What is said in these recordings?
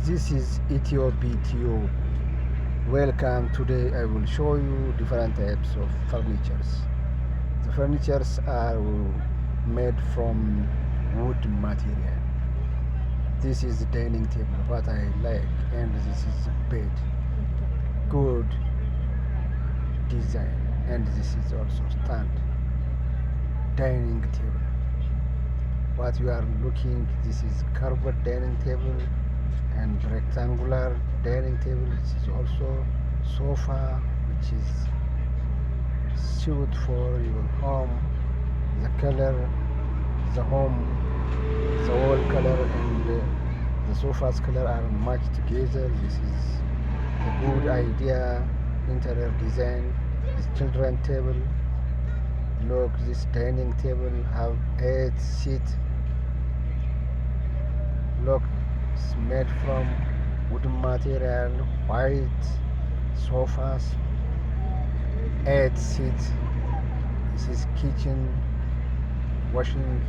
This is Ethio BTO. Welcome. Today I will show you different types of furnitures. The furnitures are made from wood material. This is the dining table, what I like, and this is the bed. Good design, and this is also stand dining table. What you are looking, this is curved dining table and rectangular dining table. This is also sofa, which is suited for your home. The color, the home, the wall color, and the sofa's color are matched together. This is a good idea. Interior design. This children table. Look, this dining table have 8 seats. Look, it's made from wooden material, white sofas, 8 seats. This is kitchen, washing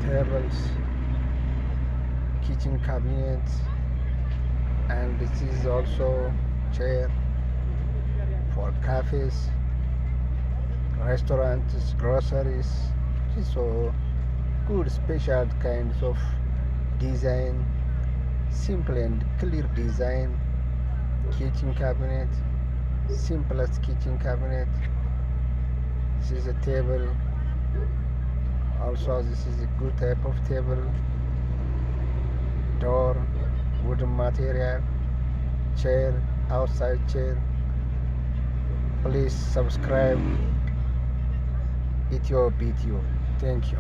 tables, kitchen cabinet, and this is also chair for cafes, restaurants, groceries. So good special kinds of design, simple and clear design. Kitchen cabinet, simplest kitchen cabinet. This is a table. Also, this is a good type of table. Door, wooden material, chair, outside chair. Please subscribe. Ethio BTO. Thank you.